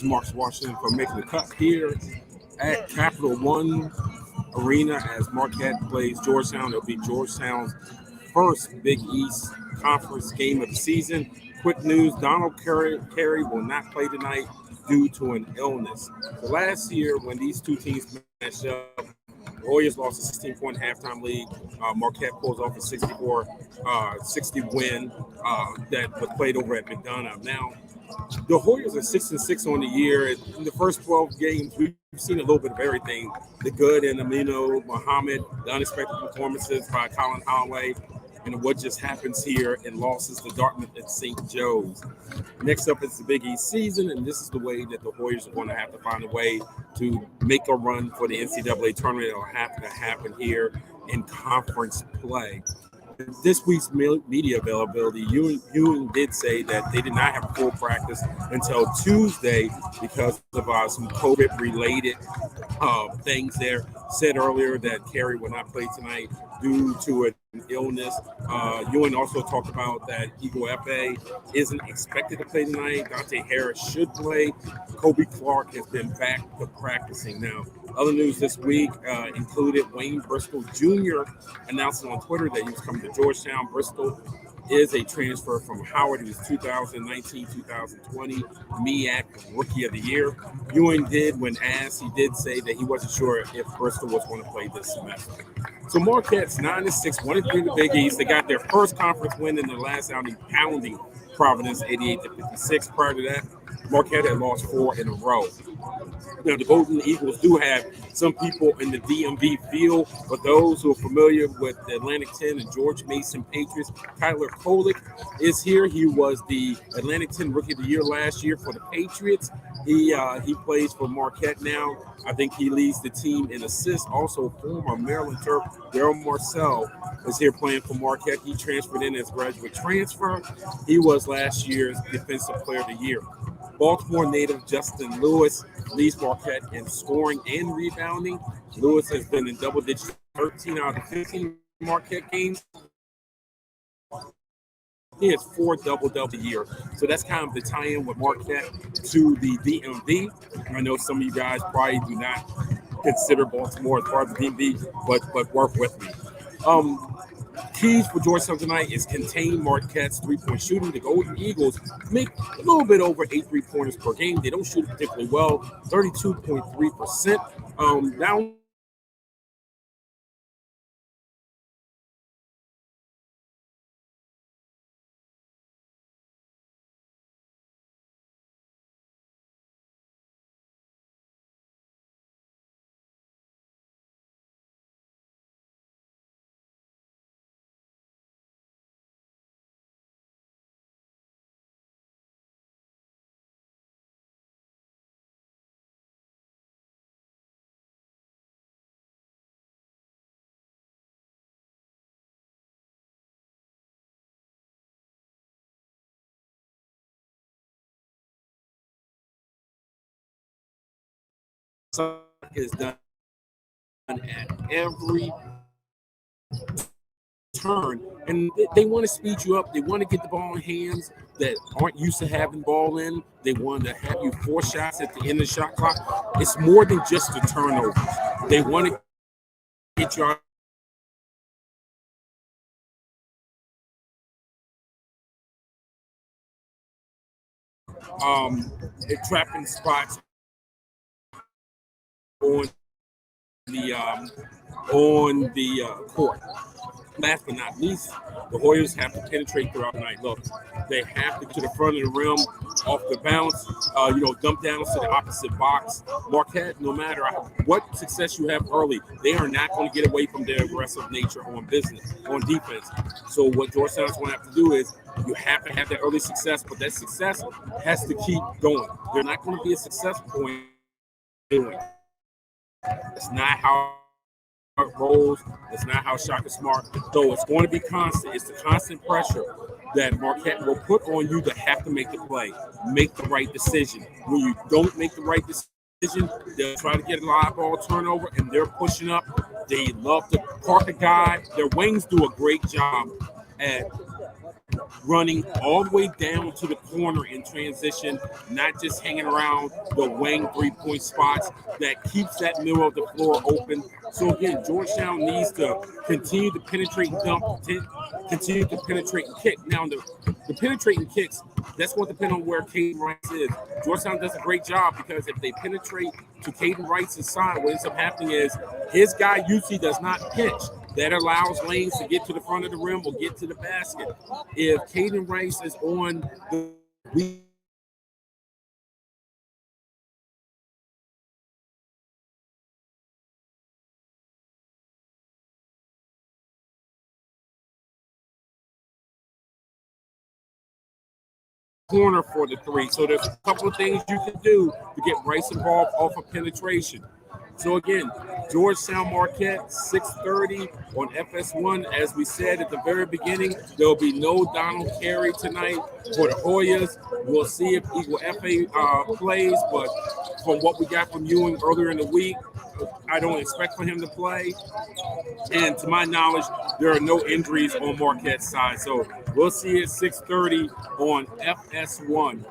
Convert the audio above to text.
Marcus Washington for making the cut here at Capital One Arena as Marquette plays Georgetown. It'll be Georgetown's first Big East Conference game of the season. Quick news, Donald Carey will not play tonight due to an illness. So last year when these two teams matched up, the Warriors lost a 16-point halftime lead. Marquette pulls off a 60 win that was played over at McDonough. Now, the Warriors are 6-6 on the year. In the first 12 games, we've seen a little bit of everything: the good and Amino Muhammad, the unexpected performances by Colin Holloway, and what just happens here in losses to Dartmouth and St. Joe's. Next up is the Big East season, and this is the way that the Warriors are going to have to find a way to make a run for the NCAA tournament. It'll have to happen here in conference play. This week's media availability, Ewing did say that they did not have full practice until Tuesday because of some COVID-related things there. Said earlier that Carey will not play tonight due to an illness. Ewing also talked about that Igor Efe isn't expected to play tonight. Dante Harris should play. Kobe Clark has been back to practicing now. Other news this week included Wayne Bristol Jr. announcing on Twitter that he was coming to Georgetown. Bristol is a transfer from Howard. He was 2019-2020 MEAC Rookie of the Year. Ewing did, when asked, he did say that he wasn't sure if Bristol was going to play this semester. So Marquette's 9-6, 1-3 in the Big East. They got their first conference win in the last outing, pounding Providence 88-56. Prior to that, Marquette had lost 4 in a row. Now, the Golden Eagles do have some people in the DMV field, but those who are familiar with the Atlantic 10 and George Mason Patriots, Tyler Kolek is here. He was the Atlantic 10 Rookie of the Year last year for the Patriots. He plays for Marquette now. I think he leads the team in assists. Also, former Maryland Terp Daryl Marcel is here playing for Marquette. He transferred in as graduate transfer. He was last year's Defensive Player of the Year. Baltimore native Justin Lewis leads Marquette in scoring and rebounding. Lewis has been in double digits 13 out of 15 Marquette games. He has 4 double-double a year. So that's kind of the tie-in with Marquette to the DMV. I know some of you guys probably do not consider Baltimore as part of the DMV, but work with me. Keys for Georgetown tonight is contain Marquette's three-point shooting. The Golden Eagles make a little bit over 8 3-pointers per game. They don't shoot particularly well, 32.3%. Now is done at every turn, and they want to speed you up. They want to get the ball in hands that aren't used to having the ball in. They want to have you 4 shots at the end of the shot clock. It's more than just the turnovers. They want to get you out. Trapping spots on the court. Last but not least, the Warriors have to penetrate throughout the night. Look, they have to get to the front of the rim, off the bounce, dump down to the opposite box. Marquette, no matter what success you have early, they are not going to get away from their aggressive nature on defense. So what Georgetown's going to have to do is you have to have that early success, but that success has to keep going. They're not going to be a successful point doing. It's not how it rolls. It's not how Shaka Smart. So it's going to be constant. It's the constant pressure that Marquette will put on you to have to make the play, make the right decision. When you don't make the right decision, they'll try to get a live ball turnover, and they're pushing up. They love to park a guy. Their wings do a great job at running all the way down to the corner in transition, not just hanging around the wing 3-point spots that keeps that middle of the floor open. So again, Georgetown needs to continue to penetrate and dump, continue to penetrate and kick. Now, the penetrating kicks, that's going to depend on where Caden Rice is. Georgetown does a great job because if they penetrate to Caden Rice's side, what ends up happening is his guy usually does not pitch. That allows lanes to get to the front of the rim or get to the basket. If Caden Rice is on the corner for the three. So there's a couple of things you can do to get Rice involved off of penetration. So again, Georgetown Marquette, 6:30 on FS1. As we said at the very beginning, there will be no Donald Carey tonight for the Hoyas. We'll see if Eagle FA plays, but from what we got from Ewing earlier in the week, I don't expect for him to play. And to my knowledge, there are no injuries on Marquette's side. So we'll see at 6:30 on FS1.